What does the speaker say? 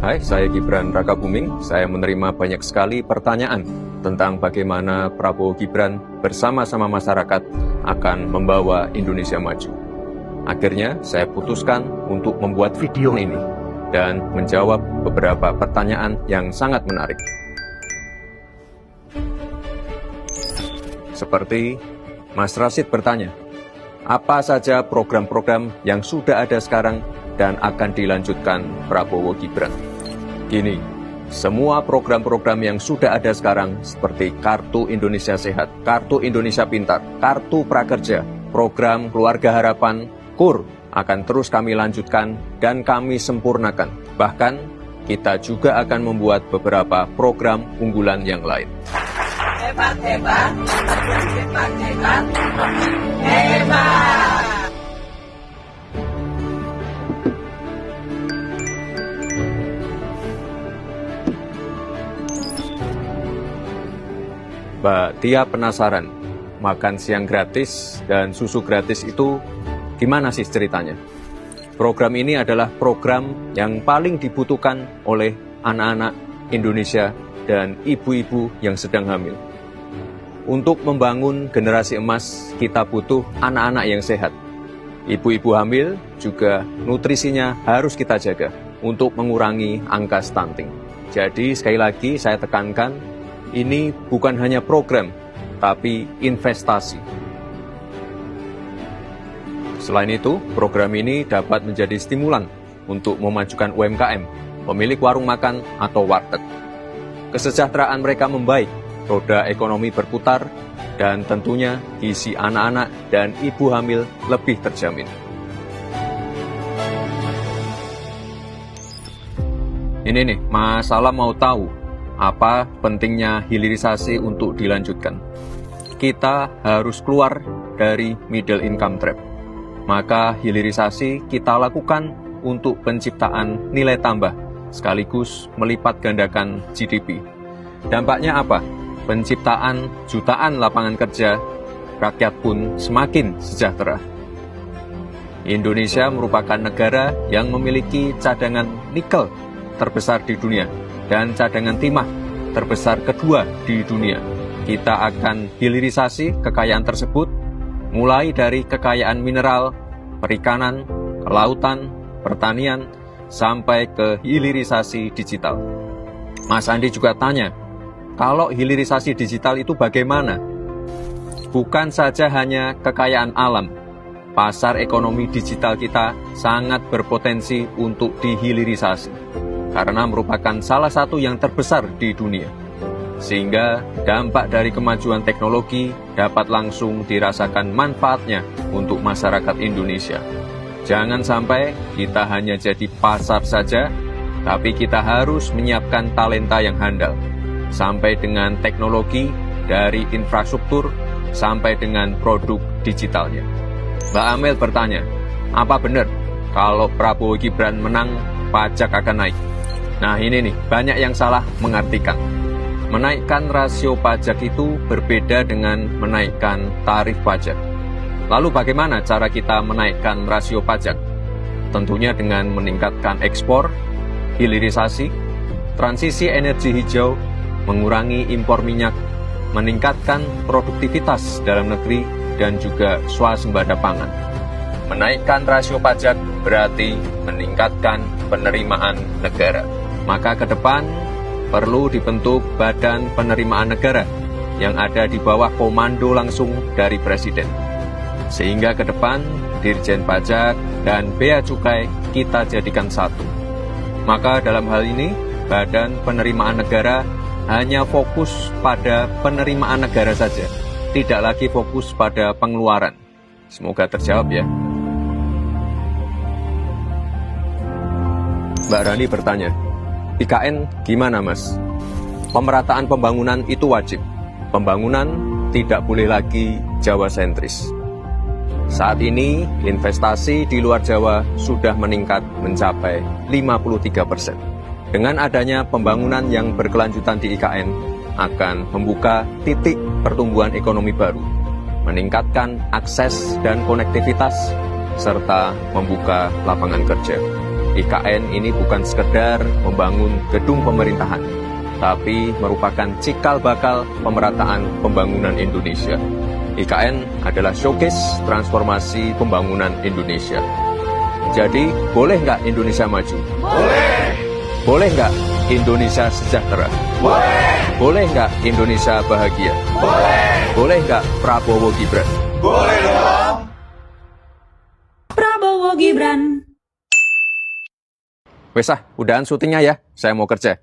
Hai, saya Gibran Rakabuming. Saya menerima banyak sekali pertanyaan tentang bagaimana Prabowo Gibran bersama-sama masyarakat akan membawa Indonesia maju. Akhirnya, saya putuskan untuk membuat video ini dan menjawab beberapa pertanyaan yang sangat menarik. Seperti Mas Rashid bertanya, apa saja program-program yang sudah ada sekarang dan akan dilanjutkan Prabowo Gibran? Gini, semua program-program yang sudah ada sekarang seperti Kartu Indonesia Sehat, Kartu Indonesia Pintar, Kartu Prakerja, Program Keluarga Harapan, KUR akan terus kami lanjutkan dan kami sempurnakan. Bahkan, kita juga akan membuat beberapa program unggulan yang lain. Hebat, hebat, hebat, hebat, hebat. Mbak Tia penasaran, makan siang gratis dan susu gratis itu gimana sih ceritanya? Program ini adalah program yang paling dibutuhkan oleh anak-anak Indonesia dan ibu-ibu yang sedang hamil. Untuk membangun generasi emas, kita butuh anak-anak yang sehat. Ibu-ibu hamil juga nutrisinya harus kita jaga untuk mengurangi angka stunting. Jadi sekali lagi saya tekankan, ini bukan hanya program, tapi investasi. Selain itu, program ini dapat menjadi stimulan untuk memajukan UMKM, pemilik warung makan atau warteg. Kesejahteraan mereka membaik, roda ekonomi berputar, dan tentunya gizi anak-anak dan ibu hamil lebih terjamin. Ini nih, Mas Salam mau tahu apa pentingnya hilirisasi untuk dilanjutkan. Kita harus keluar dari middle income trap. Maka hilirisasi kita lakukan untuk penciptaan nilai tambah, sekaligus melipat gandakan GDP. Dampaknya apa? Penciptaan jutaan lapangan kerja, rakyat pun semakin sejahtera. Indonesia merupakan negara yang memiliki cadangan nikel terbesar di dunia dan cadangan timah terbesar kedua di dunia. Kita akan hilirisasi kekayaan tersebut, mulai dari kekayaan mineral, perikanan, kelautan, pertanian, sampai ke hilirisasi digital. Mas Andi juga tanya, kalau hilirisasi digital itu bagaimana? Bukan saja hanya kekayaan alam, pasar ekonomi digital kita sangat berpotensi untuk dihilirisasi, karena merupakan salah satu yang terbesar di dunia. Sehingga dampak dari kemajuan teknologi dapat langsung dirasakan manfaatnya untuk masyarakat Indonesia. Jangan sampai kita hanya jadi pasar saja, tapi kita harus menyiapkan talenta yang handal, sampai dengan teknologi, dari infrastruktur, sampai dengan produk digitalnya. Mbak Amel bertanya, apa benar kalau Prabowo Gibran menang, pajak akan naik? Nah ini nih, banyak yang salah mengartikan. Menaikkan rasio pajak itu berbeda dengan menaikkan tarif pajak. Lalu bagaimana cara kita menaikkan rasio pajak? Tentunya dengan meningkatkan ekspor, hilirisasi, transisi energi hijau, mengurangi impor minyak, meningkatkan produktivitas dalam negeri, dan juga swasembada pangan. Menaikkan rasio pajak berarti meningkatkan penerimaan negara. Maka ke depan perlu dibentuk Badan Penerimaan Negara yang ada di bawah komando langsung dari Presiden. Sehingga ke depan Dirjen Pajak dan Bea Cukai kita jadikan satu. Maka dalam hal ini Badan Penerimaan Negara hanya fokus pada penerimaan negara saja, tidak lagi fokus pada pengeluaran. Semoga terjawab ya. Mbak Rani bertanya, IKN gimana Mas? Pemerataan pembangunan itu wajib. Pembangunan tidak boleh lagi Jawa sentris. Saat ini investasi di luar Jawa sudah meningkat mencapai 53%. Dengan adanya pembangunan yang berkelanjutan di IKN akan membuka titik pertumbuhan ekonomi baru, meningkatkan akses dan konektivitas, serta membuka lapangan kerja. IKN ini bukan sekedar membangun gedung pemerintahan, tapi merupakan cikal bakal pemerataan pembangunan Indonesia. IKN adalah showcase transformasi pembangunan Indonesia. Jadi, boleh nggak Indonesia maju? Boleh. Boleh nggak Indonesia sejahtera? Boleh. Boleh nggak Indonesia bahagia? Boleh. Boleh nggak Prabowo Gibran? Boleh dong. Prabowo Gibran. Wes udahan syutingnya ya, saya mau kerja.